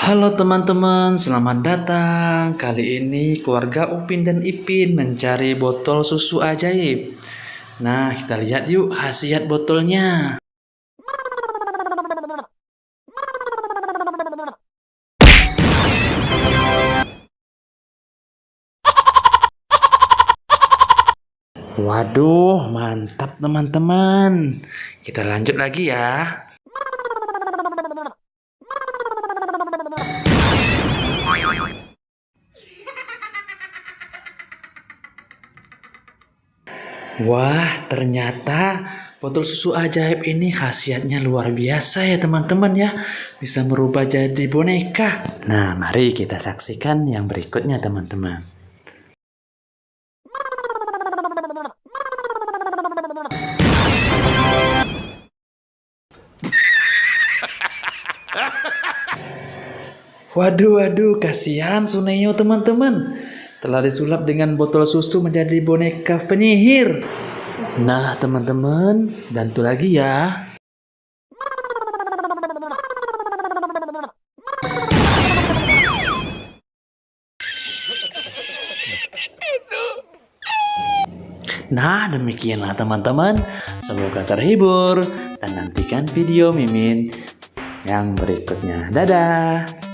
Halo teman-teman, selamat datang. Kali ini keluarga Upin dan Ipin mencari botol susu ajaib. Nah, kita lihat yuk khasiat botolnya. Waduh, mantap teman-teman. Kita lanjut lagi ya. Wah, ternyata botol susu ajaib ini khasiatnya luar biasa ya teman-teman ya. Bisa merubah jadi boneka. Nah, mari kita saksikan yang berikutnya teman-teman. Waduh, kasihan Suneo teman-teman. Telah disulap dengan botol susu menjadi boneka penyihir. Nah teman-teman, bantu lagi ya. Nah demikianlah teman-teman. Semoga terhibur dan nantikan video Mimin yang berikutnya. Dadah.